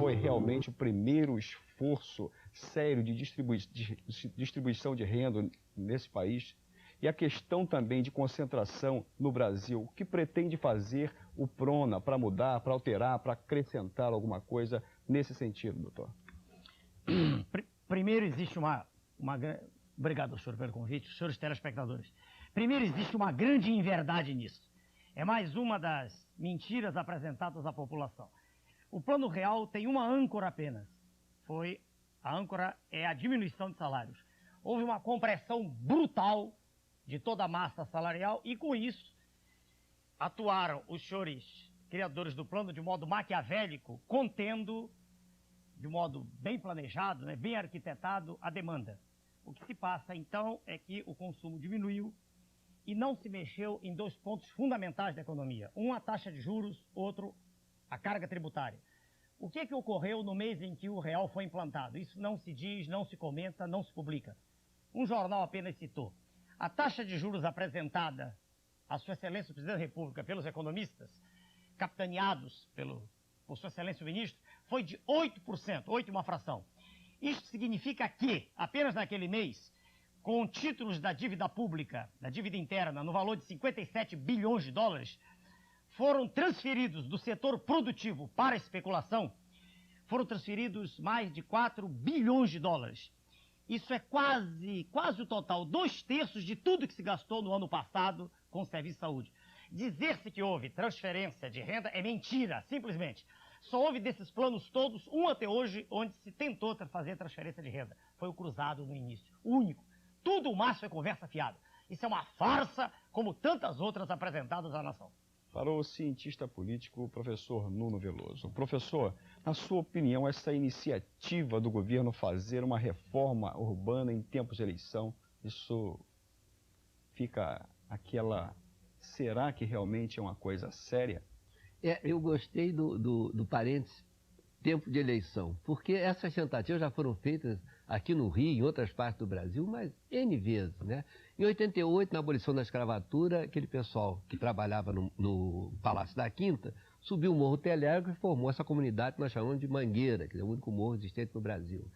foi realmente o primeiro esforço sério de distribuição de renda nesse país? E a questão também de concentração no Brasil, o que pretende fazer o PRONA para mudar, para alterar, para acrescentar alguma coisa nesse sentido, doutor? Primeiro existe uma... Obrigado, senhor, pelo convite, senhores telespectadores. Primeiro existe uma grande inverdade nisso. É mais uma das mentiras apresentadas à população. O Plano Real tem uma âncora apenas. A âncora é a diminuição de salários. Houve uma compressão brutal de toda a massa salarial e, com isso, atuaram os senhores criadores do plano de modo maquiavélico, contendo, de modo bem planejado, né, bem arquitetado, a demanda. O que se passa, então, é que o consumo diminuiu e não se mexeu em dois pontos fundamentais da economia. Um, a taxa de juros, outro, a carga tributária. O que é que ocorreu no mês em que o real foi implantado? Isso não se diz, não se comenta, não se publica. Um jornal apenas citou. A taxa de juros apresentada à Sua Excelência o Presidente da República pelos economistas, capitaneados por Sua Excelência o Ministro, foi de 8%, 8 uma fração. Isto significa que, apenas naquele mês, com títulos da dívida pública, da dívida interna, no valor de 57 bilhões de dólares, foram transferidos do setor produtivo para a especulação, foram transferidos mais de 4 bilhões de dólares. Isso é quase o total, 2/3 de tudo que se gastou no ano passado com o serviço de saúde. Dizer-se que houve transferência de renda é mentira, simplesmente. Só houve desses planos todos, um até hoje, onde se tentou fazer transferência de renda. Foi o cruzado no início, o único. Tudo o mais foi conversa fiada. Isso é uma farsa, como tantas outras apresentadas à nação. Para o cientista político, professor Nuno Veloso. Professor, na sua opinião, essa iniciativa do governo fazer uma reforma urbana em tempos de eleição, isso fica aquela... Será que realmente é uma coisa séria? Eu gostei do parênteses tempo de eleição, porque essas tentativas já foram feitas aqui no Rio, em outras partes do Brasil, mas N vezes, né? Em 88, na abolição da escravatura, aquele pessoal que trabalhava no Palácio da Quinta, subiu o Morro Telégrafo e formou essa comunidade que nós chamamos de Mangueira, que é o único morro existente no Brasil.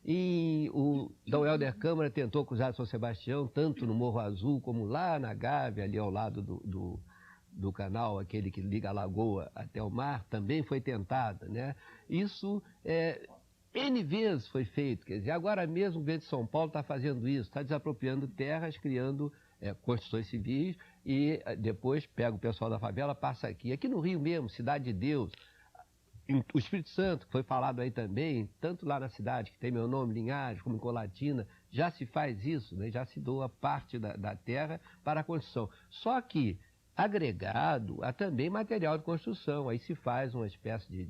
E o Dom Helder Câmara tentou cruzar São Sebastião, tanto no Morro Azul como lá na Gávea, ali ao lado do canal, aquele que liga a lagoa até o mar, também foi tentada, né? Isso N vezes foi feito, quer dizer, agora mesmo o governo de São Paulo está fazendo isso, está desapropriando terras, criando construções civis e depois pega o pessoal da favela, passa aqui. Aqui no Rio mesmo, Cidade de Deus, o Espírito Santo, que foi falado aí também, tanto lá na cidade, que tem meu nome, Linhares, como em Colatina, já se faz isso, né? Já se doa parte da terra para a construção. Só que agregado a também material de construção. Aí se faz uma espécie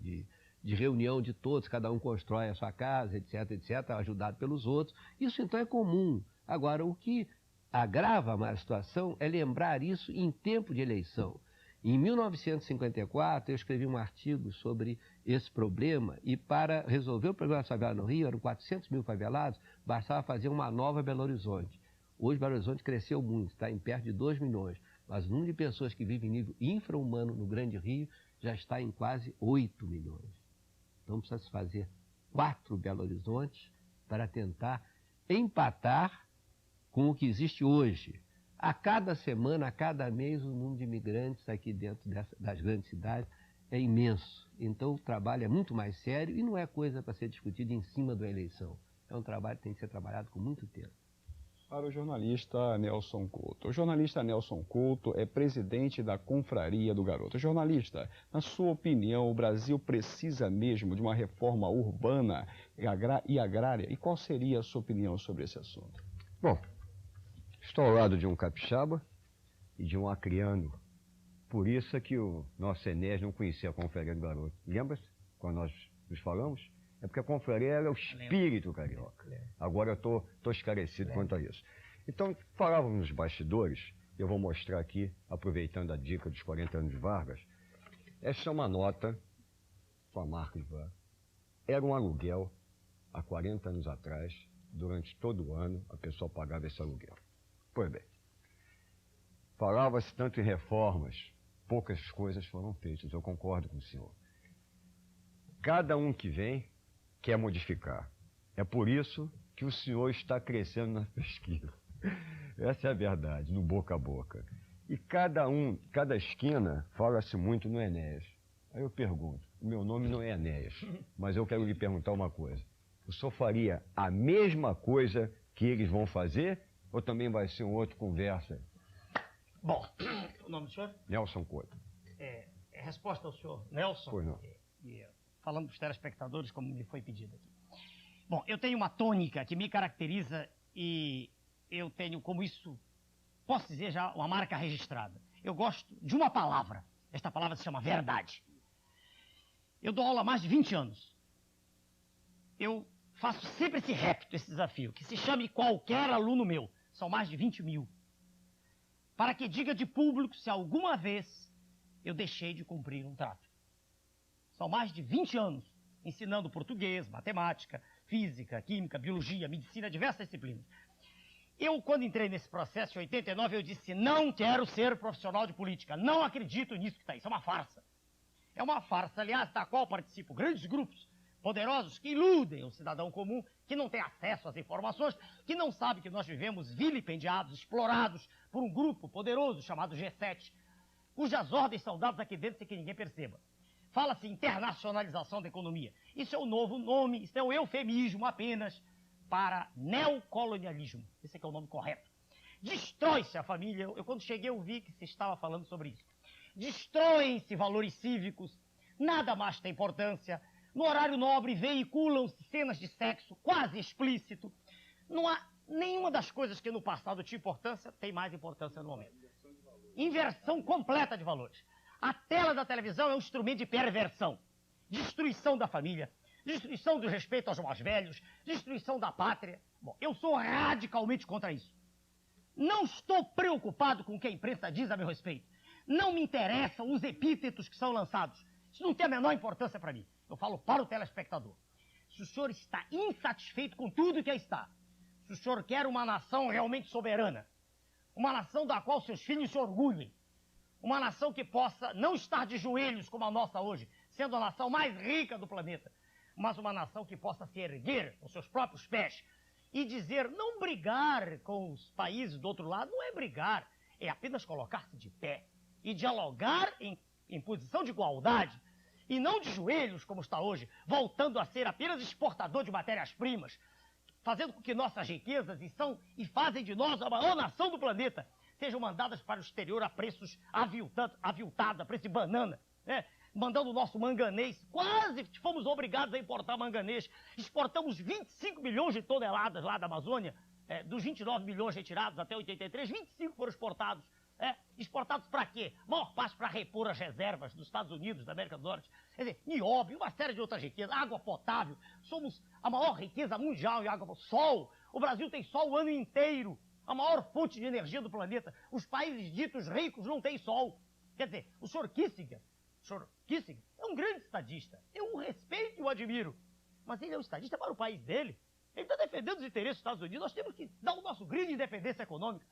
de reunião de todos, cada um constrói a sua casa, etc, etc, ajudado pelos outros. Isso então é comum. Agora, o que agrava mais a situação é lembrar isso em tempo de eleição. Em 1954, eu escrevi um artigo sobre esse problema e para resolver o problema da favela no Rio, eram 400 mil favelados, bastava fazer uma nova Belo Horizonte. Hoje Belo Horizonte cresceu muito, está em perto de 2 milhões. Mas o número de pessoas que vivem em nível infra-humano no Grande Rio já está em quase 8 milhões. Então precisa se fazer 4 Belo Horizontes para tentar empatar com o que existe hoje. A cada semana, a cada mês, o número de imigrantes aqui dentro das grandes cidades é imenso. Então o trabalho é muito mais sério e não é coisa para ser discutida em cima da eleição. É um trabalho que tem que ser trabalhado com muito tempo. Para o jornalista Nelson Couto. O jornalista Nelson Couto é presidente da Confraria do Garoto. Jornalista, na sua opinião, o Brasil precisa mesmo de uma reforma urbana e agrária? E qual seria a sua opinião sobre esse assunto? Bom, estou ao lado de um capixaba e de um acriano. Por isso é que o nosso Enéas não conhecia a Confraria do Garoto. Lembra-se quando nós nos falamos? É porque a confraria é o espírito carioca. Agora eu estou esclarecido quanto a isso. Então, falávamos nos bastidores, eu vou mostrar aqui, aproveitando a dica dos 40 anos de Vargas, essa é uma nota com a marca de Vargas. Era um aluguel há 40 anos atrás, durante todo o ano, a pessoa pagava esse aluguel. Pois bem, falava-se tanto em reformas, poucas coisas foram feitas, eu concordo com o senhor. cada um que vem quer modificar. É por isso que o senhor está crescendo na pesquisa. Essa é a verdade, no boca a boca. E cada esquina fala-se muito no Enéas. Aí eu pergunto, o meu nome não é Enéas, mas eu quero lhe perguntar uma coisa. O senhor faria a mesma coisa que eles vão fazer ou também vai ser um outro conversa? Bom, o nome do senhor? Nelson Couto. É resposta ao senhor Nelson. Pois não. Falando para os telespectadores, como me foi pedido aqui. Bom, eu tenho uma tônica que me caracteriza e eu tenho como isso, posso dizer já, uma marca registrada. Eu gosto de uma palavra. Esta palavra se chama verdade. Eu dou aula há mais de 20 anos. Eu faço sempre esse repto, esse desafio, que se chame qualquer aluno meu. São mais de 20 mil. Para que diga de público se alguma vez eu deixei de cumprir um trato. São mais de 20 anos ensinando português, matemática, física, química, biologia, medicina, diversas disciplinas. Eu, quando entrei nesse processo em 89, eu disse, não quero ser profissional de política. Não acredito nisso que está aí. Isso é uma farsa. É uma farsa, aliás, da qual participam grandes grupos poderosos que iludem o cidadão comum, que não tem acesso às informações, que não sabe que nós vivemos vilipendiados, explorados por um grupo poderoso chamado G7, cujas ordens são dadas aqui dentro sem que ninguém perceba. Fala-se internacionalização da economia. Isso é um novo nome, isso é um eufemismo apenas para neocolonialismo. Esse é que é o nome correto. Destrói-se a família. Eu quando cheguei eu vi que se estava falando sobre isso. Destroem-se valores cívicos, nada mais tem importância. No horário nobre veiculam-se cenas de sexo quase explícito. Não há nenhuma das coisas que no passado tinha importância, tem mais importância no momento. Inversão completa de valores. A tela da televisão é um instrumento de perversão, destruição da família, destruição do respeito aos mais velhos, destruição da pátria. Bom, eu sou radicalmente contra isso. Não estou preocupado com o que a imprensa diz a meu respeito. Não me interessam os epítetos que são lançados. Isso não tem a menor importância para mim. Eu falo para o telespectador. Se o senhor está insatisfeito com tudo que aí está, se o senhor quer uma nação realmente soberana, uma nação da qual seus filhos se orgulhem, uma nação que possa não estar de joelhos como a nossa hoje, sendo a nação mais rica do planeta, mas uma nação que possa se erguer com seus próprios pés e dizer, não brigar com os países do outro lado, não é brigar, é apenas colocar-se de pé e dialogar em posição de igualdade e não de joelhos como está hoje, voltando a ser apenas exportador de matérias-primas, fazendo com que nossas riquezas e fazem de nós a maior nação do planeta sejam mandadas para o exterior a preços aviltados, a preço de banana, né? Mandando o nosso manganês, quase fomos obrigados a importar manganês. Exportamos 25 milhões de toneladas lá da Amazônia, dos 29 milhões retirados até 83, 25 foram exportados. Exportados para quê? Maior parte para repor as reservas dos Estados Unidos, da América do Norte. Quer dizer, nióbio, uma série de outras riquezas, água potável. Somos a maior riqueza mundial em água, sol. O Brasil tem sol o ano inteiro. A maior fonte de energia do planeta. Os países ditos ricos não têm sol. Quer dizer, o senhor Kissinger é um grande estadista. Eu o respeito e o admiro. Mas ele é um estadista para o país dele. Ele está defendendo os interesses dos Estados Unidos. Nós temos que dar o nosso grito de independência econômica.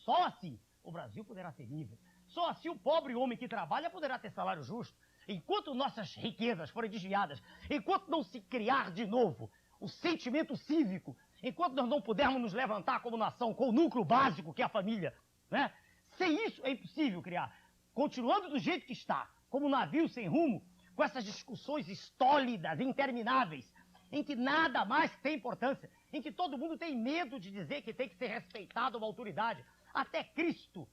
Só assim o Brasil poderá ser livre. Só assim o pobre homem que trabalha poderá ter salário justo. Enquanto nossas riquezas forem desviadas, enquanto não se criar de novo o sentimento cívico, enquanto nós não pudermos nos levantar como nação com o núcleo básico que é a família, né? Sem isso é impossível criar. Continuando do jeito que está, como um navio sem rumo, com essas discussões estólidas, intermináveis, em que nada mais tem importância, em que todo mundo tem medo de dizer que tem que ser respeitado uma autoridade. Até Cristo,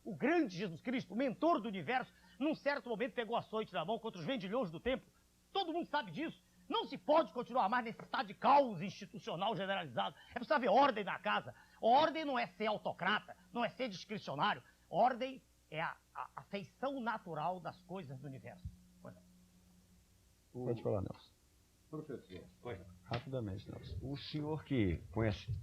o grande Jesus Cristo, o mentor do universo, num certo momento pegou açoite na mão contra os vendilhões do templo. Todo mundo sabe disso. Não se pode continuar mais nesse estado de caos institucional generalizado. É preciso haver ordem na casa. Ordem não é ser autocrata, não é ser discricionário. Ordem é a feição natural das coisas do universo. Pode falar, Nelson. Professor, Rapidamente, Nelson. o senhor que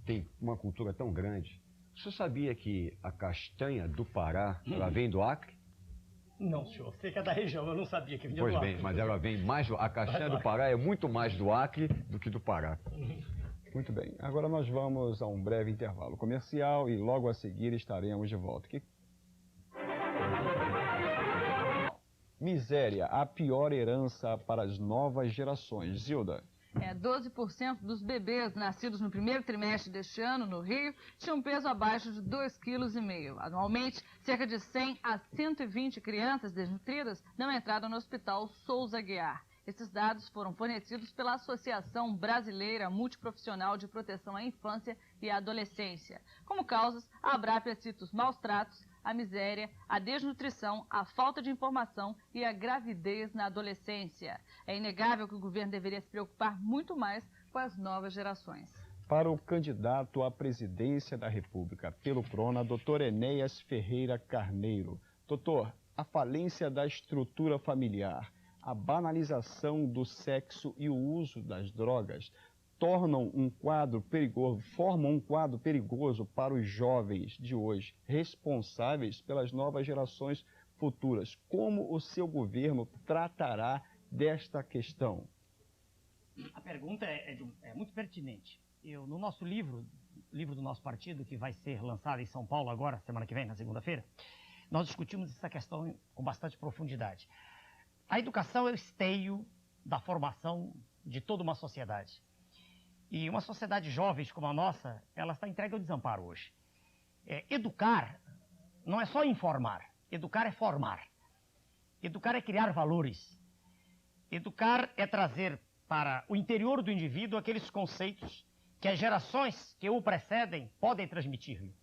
tem uma cultura tão grande, o senhor sabia que a castanha do Pará, ela vem do Acre? Não, senhor. Sei que é da região, eu não sabia que vinha Pois do bem, Acre. mas ela vem mais... A castanha do Pará é muito mais do Acre do que do Pará. Muito bem. Agora nós vamos a um breve intervalo comercial e logo a seguir estaremos de volta. Miséria, a pior herança para as novas gerações. Zilda. 12% dos bebês nascidos no primeiro trimestre deste ano, no Rio, tinham peso abaixo de 2,5 kg. Anualmente, cerca de 100 a 120 crianças desnutridas não entraram no Hospital Souza Aguiar. Esses dados foram fornecidos pela Associação Brasileira Multiprofissional de Proteção à Infância e à Adolescência. Como causas, a Abrapia cita os maus tratos, a miséria, a desnutrição, a falta de informação e a gravidez na adolescência. É inegável que o governo deveria se preocupar muito mais com as novas gerações. Para o candidato à presidência da República pelo PRONA, doutor Enéas Ferreira Carneiro. Doutor, a falência da estrutura familiar, a banalização do sexo e o uso das drogas formam um quadro perigoso para os jovens de hoje, responsáveis pelas novas gerações futuras. Como o seu governo tratará desta questão? A pergunta é muito pertinente. No nosso livro do nosso partido, que vai ser lançado em São Paulo agora, semana que vem, na segunda-feira, nós discutimos essa questão com bastante profundidade. A educação é o esteio da formação de toda uma sociedade. E uma sociedade jovem como a nossa, ela está entregue ao desamparo hoje. Educar não é só informar, educar é formar. Educar é criar valores. Educar é trazer para o interior do indivíduo aqueles conceitos que as gerações que o precedem podem transmitir-lhe.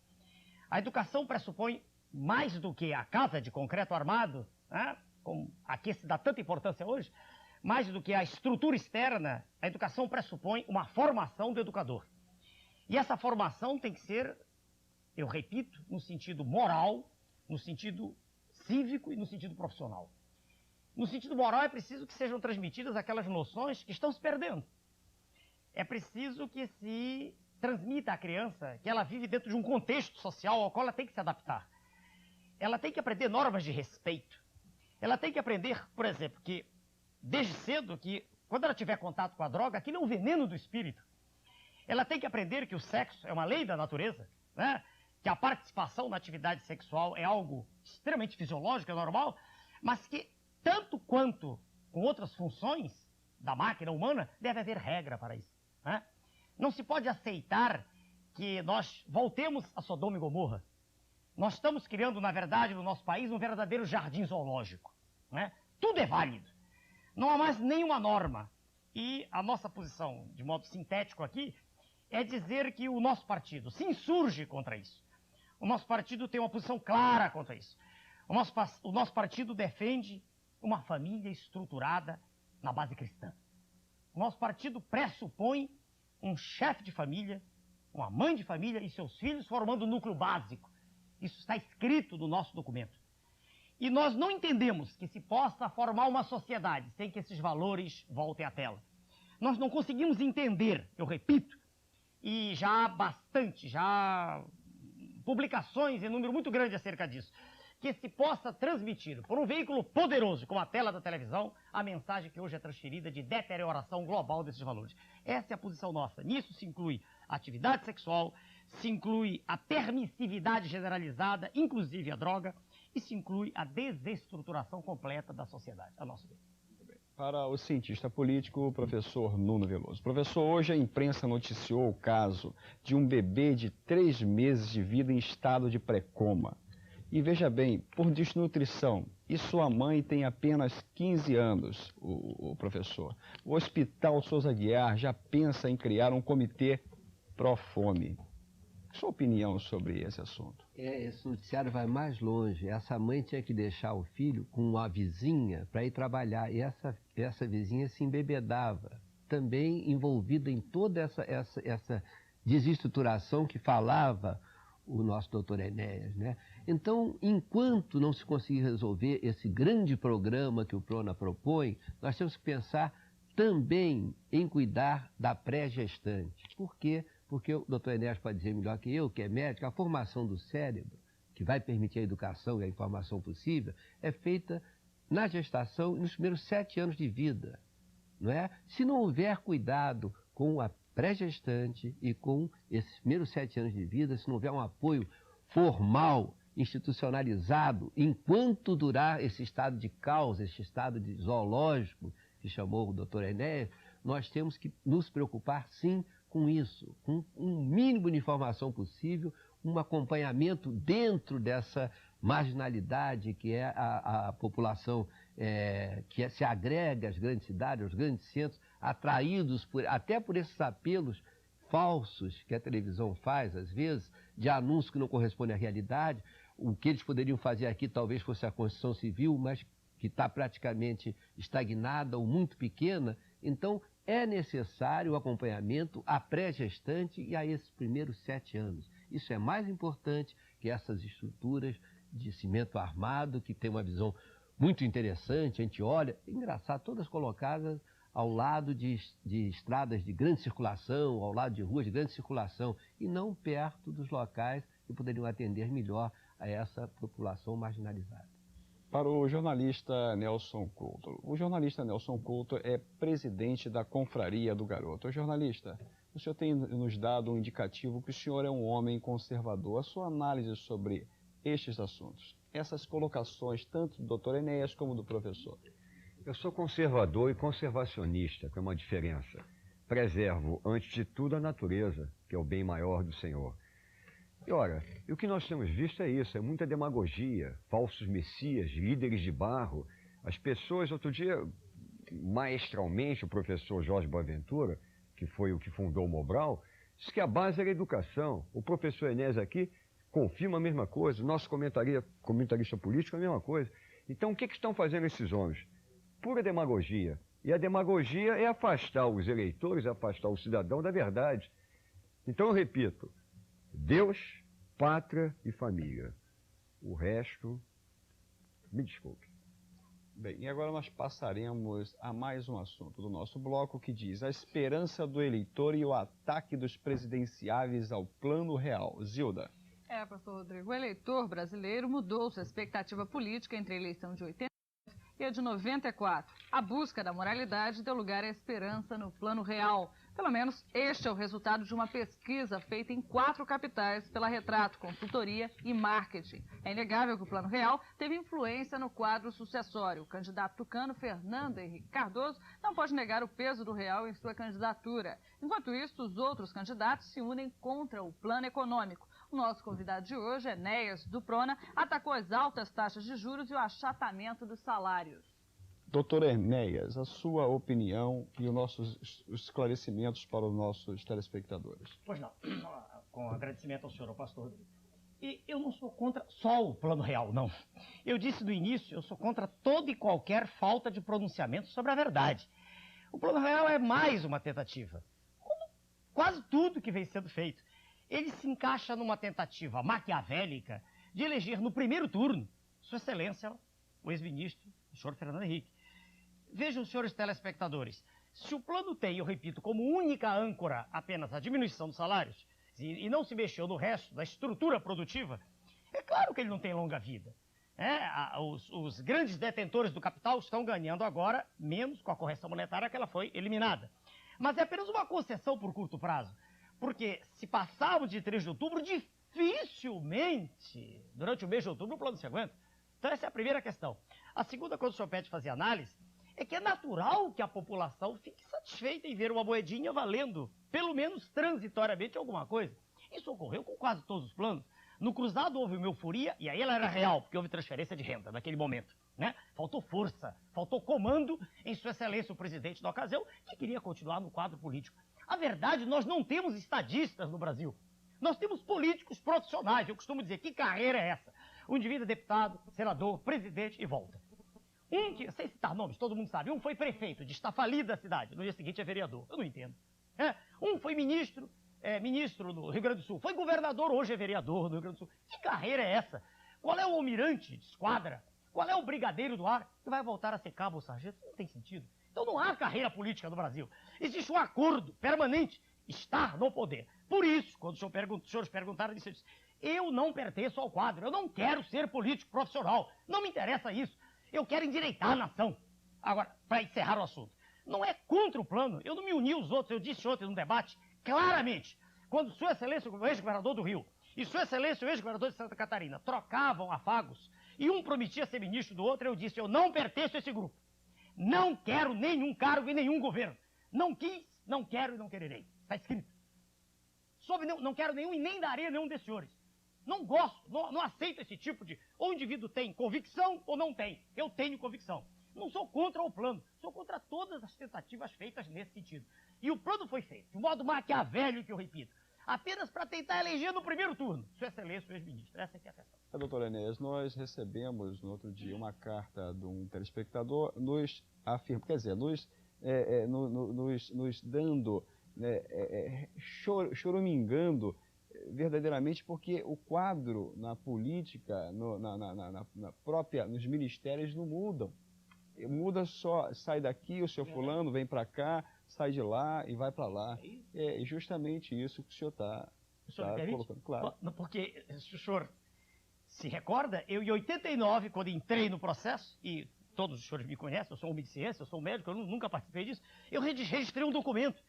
A educação pressupõe mais do que a casa de concreto armado, né? Como a que se dá tanta importância hoje, mais do que a estrutura externa, a educação pressupõe uma formação do educador. E essa formação tem que ser, eu repito, no sentido moral, no sentido cívico e no sentido profissional. No sentido moral é preciso que sejam transmitidas aquelas noções que estão se perdendo. É preciso que se transmita à criança que ela vive dentro de um contexto social ao qual ela tem que se adaptar. Ela tem que aprender normas de respeito. Ela tem que aprender, por exemplo, que desde cedo, que quando ela tiver contato com a droga, aquilo é um veneno do espírito. Ela tem que aprender que o sexo é uma lei da natureza, né? Que a participação na atividade sexual é algo extremamente fisiológico, é normal, mas que, tanto quanto com outras funções da máquina humana, deve haver regra para isso, né? Não se pode aceitar que nós voltemos a Sodoma e Gomorra. Nós estamos criando, na verdade, no nosso país, um verdadeiro jardim zoológico, né? Tudo é válido. Não há mais nenhuma norma. E a nossa posição, de modo sintético aqui, é dizer que o nosso partido se insurge contra isso. O nosso partido tem uma posição clara contra isso. O nosso partido defende uma família estruturada na base cristã. O nosso partido pressupõe um chefe de família, uma mãe de família e seus filhos formando o núcleo básico. Isso está escrito no nosso documento. E nós não entendemos que se possa formar uma sociedade sem que esses valores voltem à tela. Nós não conseguimos entender, eu repito, e já há publicações em número muito grande acerca disso, que se possa transmitir por um veículo poderoso, como a tela da televisão, a mensagem que hoje é transferida de deterioração global desses valores. Essa é a posição nossa. Nisso se inclui a atividade sexual, se inclui a permissividade generalizada, inclusive a droga, e se inclui a desestruturação completa da sociedade, a nosso ver. Para o cientista político, o professor Nuno Veloso. Professor, hoje a imprensa noticiou o caso de um bebê de 3 meses de vida em estado de pré-coma. E veja bem, por desnutrição, e sua mãe tem apenas 15 anos, o professor. O Hospital Souza Aguiar já pensa em criar um comitê pró-fome. Sua opinião sobre esse assunto? Esse noticiário vai mais longe. Essa mãe tinha que deixar o filho com uma vizinha para ir trabalhar. E essa vizinha se embebedava, também envolvida em toda essa desestruturação que falava o nosso doutor Enéas, né? Então, enquanto não se conseguir resolver esse grande programa que o PRONA propõe, nós temos que pensar também em cuidar da pré-gestante. Por quê? Porque o doutor Enéas pode dizer melhor que eu, que é médico, a formação do cérebro, que vai permitir a educação e a informação possível, é feita na gestação e nos primeiros 7 anos de vida, não é? Se não houver cuidado com a pré-gestante e com esses primeiros 7 anos de vida, se não houver um apoio formal institucionalizado, enquanto durar esse estado de caos, esse estado de zoológico que chamou o doutor Enéas, nós temos que nos preocupar, sim, com isso, com um mínimo de informação possível, um acompanhamento dentro dessa marginalidade que é a população se agrega às grandes cidades, aos grandes centros, atraídos até por esses apelos falsos que a televisão faz, às vezes, de anúncios que não correspondem à realidade. O que eles poderiam fazer aqui talvez fosse a Constituição Civil, mas que está praticamente estagnada ou muito pequena. Então, é necessário o acompanhamento à pré-gestante e a esses primeiros 7 anos. Isso é mais importante que essas estruturas de cimento armado, que tem uma visão muito interessante. A gente olha, é engraçado, todas colocadas ao lado de estradas de grande circulação, ao lado de ruas de grande circulação, e não perto dos locais que poderiam atender melhor a essa população marginalizada. Para o jornalista Nelson Couto. O jornalista Nelson Couto é presidente da Confraria do Garoto. O jornalista, o senhor tem nos dado um indicativo que o senhor é um homem conservador. A sua análise sobre estes assuntos, essas colocações, tanto do Dr. Enéas como do professor? Eu sou conservador e conservacionista, que é uma diferença. Preservo, antes de tudo, a natureza, que é o bem maior do Senhor. E, ora, o que nós temos visto é isso, é muita demagogia, falsos messias, líderes de barro. As pessoas, outro dia, maestralmente, o professor Jorge Boaventura, que foi o que fundou o Mobral, disse que a base era a educação. O professor Enéas aqui confirma a mesma coisa, o nosso comentarista político a mesma coisa. Então, o que estão fazendo esses homens? Pura demagogia. E a demagogia é afastar os eleitores, afastar o cidadão da verdade. Então, eu repito, Deus, pátria e família. O resto, me desculpe. Bem, e agora nós passaremos a mais um assunto do nosso bloco que diz a esperança do eleitor e o ataque dos presidenciáveis ao Plano Real. Zilda. Pastor Rodrigo, o eleitor brasileiro mudou sua expectativa política entre a eleição de 80 e a de 94. A busca da moralidade deu lugar à esperança no Plano Real. Pelo menos este é o resultado de uma pesquisa feita em 4 capitais pela Retrato, Consultoria e Marketing. É inegável que o Plano Real teve influência no quadro sucessório. O candidato tucano Fernando Henrique Cardoso não pode negar o peso do real em sua candidatura. Enquanto isso, os outros candidatos se unem contra o plano econômico. O nosso convidado de hoje, Enéas do Prona, atacou as altas taxas de juros e o achatamento dos salários. Doutor Enéas, a sua opinião e os nossos esclarecimentos para os nossos telespectadores. Pois não, com agradecimento ao senhor, ao pastor Rodrigo. E eu não sou contra só o Plano Real, não. Eu disse no início, eu sou contra toda e qualquer falta de pronunciamento sobre a verdade. O Plano Real é mais uma tentativa, como quase tudo que vem sendo feito. Ele se encaixa numa tentativa maquiavélica de eleger no primeiro turno Sua Excelência, o ex-ministro, o senhor Fernando Henrique. Vejam, senhores telespectadores, se o plano tem, eu repito, como única âncora apenas a diminuição dos salários e não se mexeu no resto da estrutura produtiva, é claro que ele não tem longa vida. Os grandes detentores do capital estão ganhando agora menos com a correção monetária que ela foi eliminada. Mas é apenas uma concessão por curto prazo. Porque se passarmos de 3 de outubro, dificilmente, durante o mês de outubro, o plano se aguenta. Então essa é a primeira questão. A segunda, quando o senhor pede fazer análise, é que é natural que a população fique satisfeita em ver uma moedinha valendo, pelo menos transitoriamente, alguma coisa. Isso ocorreu com quase todos os planos. No cruzado houve uma euforia, e aí ela era real, porque houve transferência de renda naquele momento. Né? Faltou força, faltou comando em Sua Excelência o presidente da ocasião, que queria continuar no quadro político. A verdade, nós não temos estadistas no Brasil. Nós temos políticos profissionais. Eu costumo dizer, que carreira é essa? Um indivíduo é deputado, senador, presidente e volta. Um que, sem citar nomes, todo mundo sabe, um foi prefeito de está falida a cidade, no dia seguinte é vereador. Eu não entendo. Um foi ministro no Rio Grande do Sul, foi governador, hoje é vereador no Rio Grande do Sul. Que carreira é essa? Qual é o almirante de esquadra? Qual é o brigadeiro do ar que vai voltar a ser cabo ou sargento? Não tem sentido. Então não há carreira política no Brasil. Existe um acordo permanente, estar no poder. Por isso, quando os senhores perguntaram, eu disse, eu não pertenço ao quadro, eu não quero ser político profissional, não me interessa isso. Eu quero endireitar a nação. Agora, para encerrar o assunto, não é contra o plano, eu não me uni aos outros, eu disse ontem num debate, claramente, quando Sua Excelência, o ex-governador do Rio, e Sua Excelência, o ex-governador de Santa Catarina, trocavam afagos, e um prometia ser ministro do outro, eu disse, eu não pertenço a esse grupo. Não quero nenhum cargo em nenhum governo. Não quis, não quero e não quererei. Está escrito. Não quero nenhum e nem darei a nenhum desses senhores. Não gosto, não aceito esse tipo de... Ou o indivíduo tem convicção ou não tem. Eu tenho convicção. Não sou contra o plano, sou contra todas as tentativas feitas nesse sentido. E o plano foi feito, de modo maquiavélico, eu repito, apenas para tentar eleger no primeiro turno Sua Excelência, o ex-ministro. Essa aqui é a questão. Doutor Enéas, nós recebemos no outro dia uma carta de um telespectador nos afirma, quer dizer, nos dando, choramingando verdadeiramente, porque o quadro na política, nos ministérios não mudam. Muda só, sai daqui, o senhor fulano vem para cá, sai de lá e vai para lá. É justamente isso que o senhor está colocando. Claro. Porque, se o senhor se recorda, eu em 89, quando entrei no processo, e todos os senhores me conhecem, eu sou homem de ciência, eu sou médico, eu nunca participei disso, eu registrei um documento,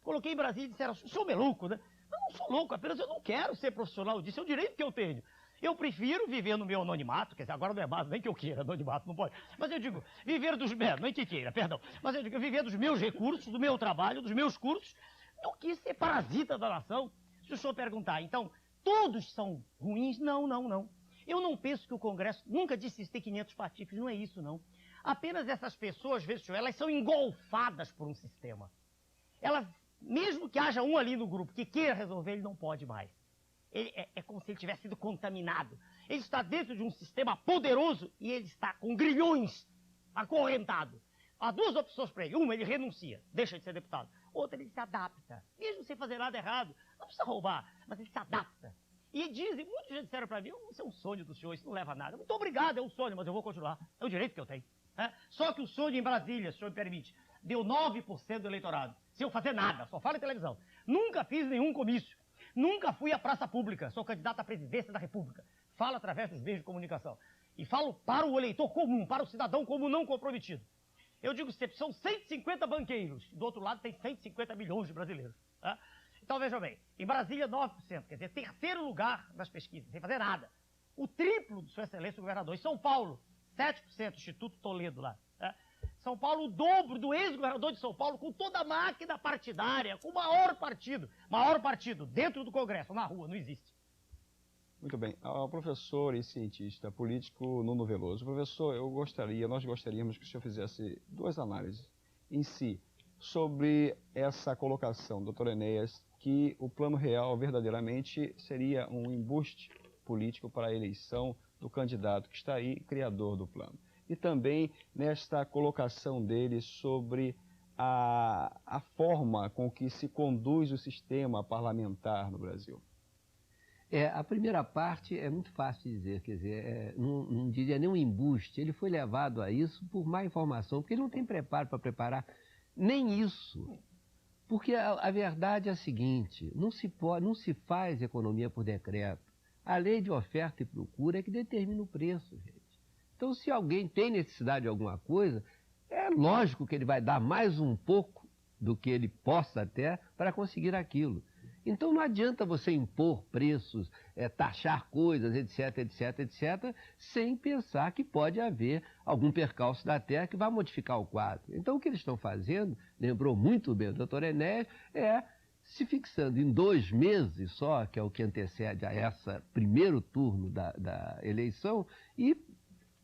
coloquei em Brasília e disseram, o senhor é louco, né? Eu não sou louco, apenas eu não quero ser profissional disso, é o direito que eu tenho. Eu prefiro viver no meu anonimato, quer dizer, agora não é mais, nem que eu queira, anonimato não pode. Mas eu digo, viver dos meus, nem que queira, perdão. Mas eu digo, viver dos meus recursos, do meu trabalho, dos meus cursos, do que ser parasita da nação. Se o senhor perguntar, então, todos são ruins? Não, não, não. Eu não penso que o Congresso nunca disse ter 500 patifes, não é isso, não. Apenas essas pessoas, veja, senhor, elas são engolfadas por um sistema. Elas, mesmo que haja um ali no grupo que queira resolver, ele não pode mais. É como se ele tivesse sido contaminado. Ele está dentro de um sistema poderoso e ele está com grilhões acorrentado. Há duas opções para ele. Uma, ele renuncia, deixa de ser deputado. Outra, ele se adapta. Mesmo sem fazer nada errado. Não precisa roubar, mas ele se adapta. E dizem, muitos já disseram para mim, isso é um sonho do senhor, isso não leva a nada. Muito obrigado, é um sonho, mas eu vou continuar. É o direito que eu tenho. Só que o sonho em Brasília, se o senhor me permite, deu 9% do eleitorado. Sem eu fazer nada, só falo em televisão. Nunca fiz nenhum comício. Nunca fui à praça pública, sou candidato à presidência da República. Falo através dos meios de comunicação. E falo para o eleitor comum, para o cidadão comum não comprometido. Eu digo, são 150 banqueiros, do outro lado tem 150 milhões de brasileiros. Então veja bem, em Brasília 9%, quer dizer, terceiro lugar nas pesquisas, sem fazer nada. O triplo de Sua Excelência o governador. Em São Paulo, 7%, Instituto Toledo lá. São Paulo, o dobro do ex-governador de São Paulo, com toda a máquina partidária, com o maior partido dentro do Congresso, na rua, não existe. Muito bem. Ao professor e cientista político Nuno Veloso. Professor, nós gostaríamos que o senhor fizesse duas análises em si sobre essa colocação, doutor Enéas, que o Plano Real verdadeiramente seria um embuste político para a eleição do candidato que está aí, criador do plano. E também nesta colocação dele sobre a forma com que se conduz o sistema parlamentar no Brasil. A primeira parte é muito fácil de dizer, quer dizer, não diria nem um embuste, ele foi levado a isso por má informação, porque ele não tem preparo para preparar nem isso. Porque a verdade é a seguinte, não se faz economia por decreto. A lei de oferta e procura é que determina o preço, gente. Então, se alguém tem necessidade de alguma coisa, é lógico que ele vai dar mais um pouco do que ele possa até para conseguir aquilo. Então, não adianta você impor preços, taxar coisas, etc, etc, etc, sem pensar que pode haver algum percalço da terra que vai modificar o quadro. Então, o que eles estão fazendo, lembrou muito bem o doutor Enéas, se fixando em 2 meses só, que é o que antecede a esse primeiro turno da eleição, e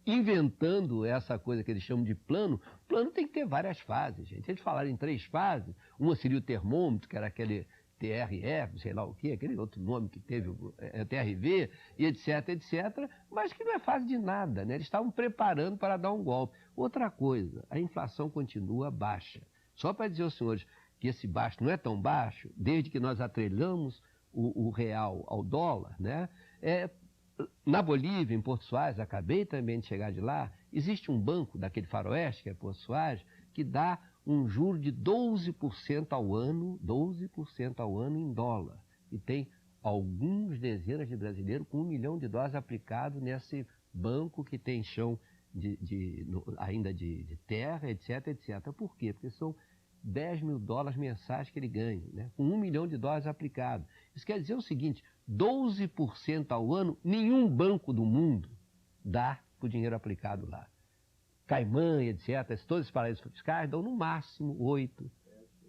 inventando essa coisa que eles chamam de plano. O plano tem que ter várias fases, gente. Eles falaram em 3 fases. Uma seria o termômetro, que era aquele TRF, sei lá o quê, aquele outro nome que teve, TRV, e etc, etc, mas que não é fase de nada, né? Eles estavam preparando para dar um golpe. Outra coisa, a inflação continua baixa. Só para dizer aos senhores que esse baixo não é tão baixo, desde que nós atrelamos o real ao dólar, né? Na Bolívia, em Porto Soares, acabei também de chegar de lá, existe um banco daquele faroeste, que é Porto Soares, que dá um juro de 12% ao ano, 12% ao ano em dólar. E tem algumas dezenas de brasileiros com $1 milhão aplicado nesse banco que tem chão ainda de terra, etc, etc. Por quê? Porque são 10 mil dólares mensais que ele ganha, né? Com 1 milhão de dólares aplicado. Isso quer dizer o seguinte, 12% ao ano, nenhum banco do mundo dá o dinheiro aplicado lá. Caimã, etc., todos esses paraísos fiscais dão no máximo 8,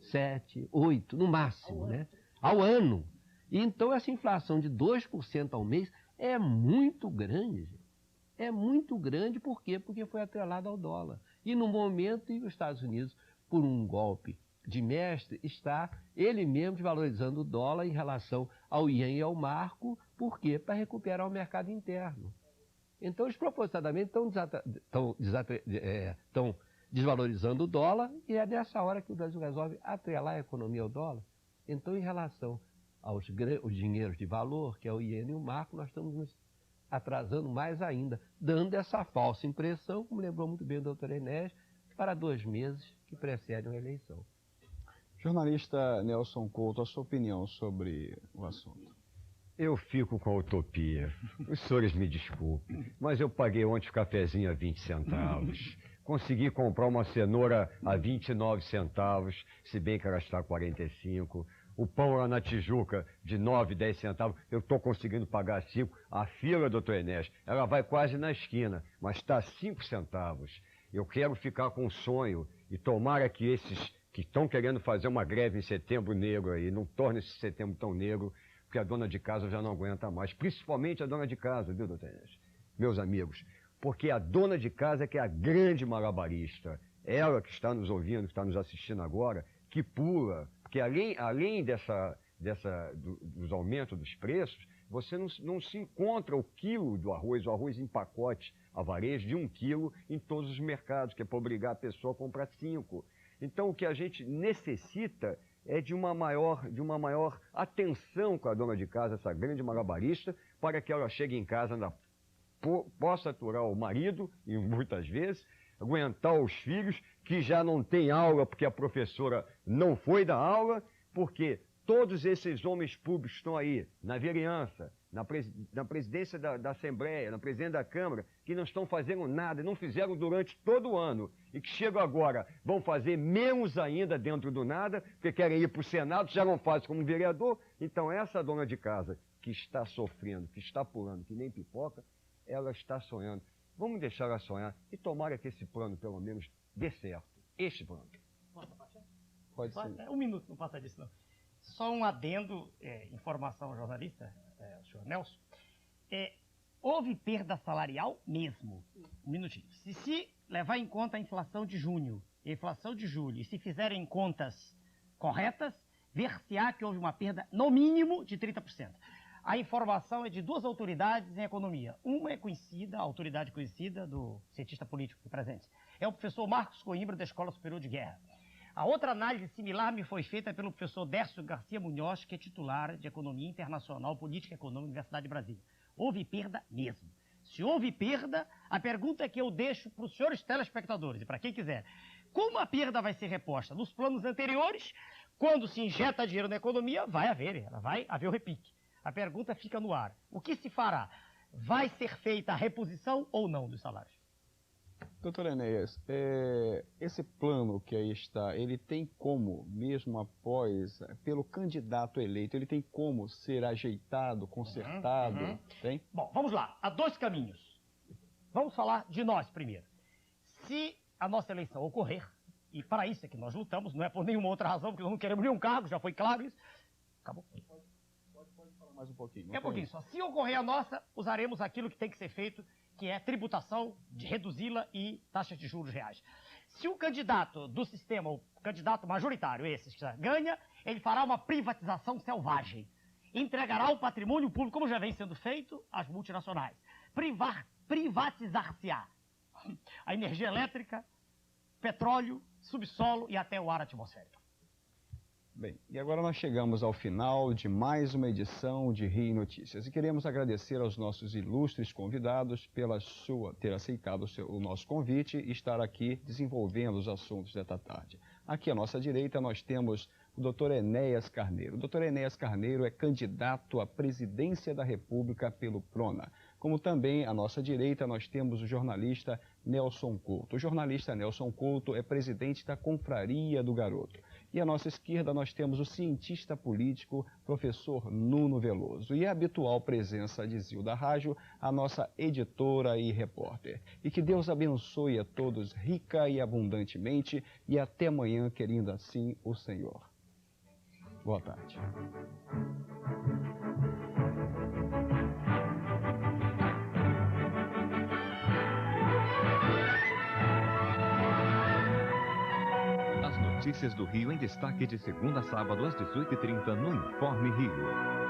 7, 8, no máximo, né? Ao ano. E então essa inflação de 2% ao mês é muito grande, gente. É muito grande, por quê? Porque foi atrelado ao dólar. E no momento em que os Estados Unidos, por um golpe de mestre, está ele mesmo desvalorizando o dólar em relação ao iene e ao marco, por quê? Para recuperar o mercado interno. Então, eles propositadamente estão desvalorizando o dólar e é nessa hora que o Brasil resolve atrelar a economia ao dólar. Então, em relação aos dinheiros de valor, que é o iene e o marco, nós estamos nos atrasando mais ainda, dando essa falsa impressão, como lembrou muito bem o doutor Enéas, para 2 meses que precedem a eleição. Jornalista Nelson Couto, a sua opinião sobre o assunto? Eu fico com a utopia. Os senhores me desculpem, mas eu paguei ontem o cafezinho a 20 centavos. Consegui comprar uma cenoura a 29 centavos, se bem que ela está a 45. O pão lá na Tijuca de 9, 10 centavos, eu estou conseguindo pagar 5. A fila, doutor Enéas, ela vai quase na esquina, mas está a 5 centavos. Eu quero ficar com um sonho e tomara que esses que estão querendo fazer uma greve em Setembro Negro aí, não torne esse setembro tão negro, porque a dona de casa já não aguenta mais, principalmente a dona de casa, viu, doutor Enéas? Meus amigos, porque a dona de casa é que é a grande malabarista, ela que está nos ouvindo, que está nos assistindo agora, que pula, porque além dos aumentos dos preços, você não se encontra o quilo do arroz, o arroz em pacote a varejo de 1 quilo em todos os mercados, que é para obrigar a pessoa a comprar 5. Então, o que a gente necessita é de uma maior atenção com a dona de casa, essa grande malabarista, para que ela chegue em casa, possa aturar o marido, e muitas vezes, aguentar os filhos, que já não tem aula porque a professora não foi dar aula, porque todos esses homens públicos estão aí, na vereança, na presidência da Assembleia, na presidência da Câmara, que não estão fazendo nada, não fizeram durante todo o ano, e que chegam agora, vão fazer menos ainda dentro do nada, porque querem ir para o Senado, já não fazem como vereador. Então essa dona de casa que está sofrendo, que está pulando, que nem pipoca, ela está sonhando. Vamos deixar ela sonhar e tomara que esse plano, pelo menos, dê certo. Este plano. Pode ser. 1 minuto, não passa disso não. Só um adendo, informação ao jornalista, senhor Nelson. Houve perda salarial mesmo. 1 minutinho. Se levar em conta a inflação de junho e a inflação de julho, e se fizerem contas corretas, ver-se-á que houve uma perda, no mínimo, de 30%. A informação é de 2 autoridades em economia. Uma é conhecida, a autoridade conhecida do cientista político aqui presente. É o professor Marcos Coimbra, da Escola Superior de Guerra. A outra análise similar me foi feita pelo professor Décio Garcia Munhoz, que é titular de Economia Internacional, Política Econômica, Universidade de Brasília. Houve perda mesmo. Se houve perda, a pergunta que eu deixo para os senhores telespectadores e para quem quiser. Como a perda vai ser reposta? Nos planos anteriores, quando se injeta dinheiro na economia, vai haver o repique. A pergunta fica no ar. O que se fará? Vai ser feita a reposição ou não dos salários? Doutor Enéas, esse plano que aí está, ele tem como, mesmo após, pelo candidato eleito, ele tem como ser ajeitado, consertado? Tem? Bom, vamos lá. Há 2 caminhos. Vamos falar de nós primeiro. Se a nossa eleição ocorrer, e para isso é que nós lutamos, não é por nenhuma outra razão, porque nós não queremos nenhum cargo, já foi claro isso. Acabou. Pode falar mais um pouquinho. É um pouquinho só. Se ocorrer a nossa, usaremos aquilo que tem que ser feito, que é tributação, de reduzi-la e taxas de juros reais. Se o candidato do sistema, o candidato majoritário, esse que ganha, ele fará uma privatização selvagem. Entregará o patrimônio público, como já vem sendo feito, às multinacionais. Privatizar-se-á a energia elétrica, petróleo, subsolo e até o ar atmosférico. Bem, e agora nós chegamos ao final de mais uma edição de Rio Notícias. E queremos agradecer aos nossos ilustres convidados pela ter aceitado o nosso convite e estar aqui desenvolvendo os assuntos desta tarde. Aqui à nossa direita nós temos o Dr. Enéas Carneiro. O Dr. Enéas Carneiro é candidato à presidência da República pelo PRONA. como também à nossa direita nós temos o jornalista Nelson Couto. O jornalista Nelson Couto é presidente da Confraria do Garoto. E à nossa esquerda nós temos o cientista político, professor Nuno Veloso. E a habitual presença de Zilda Rágio, a nossa editora e repórter. E que Deus abençoe a todos rica e abundantemente e até amanhã, querendo assim o Senhor. Boa tarde. Notícias do Rio em destaque de segunda a sábado às 18h30 no Informe Rio.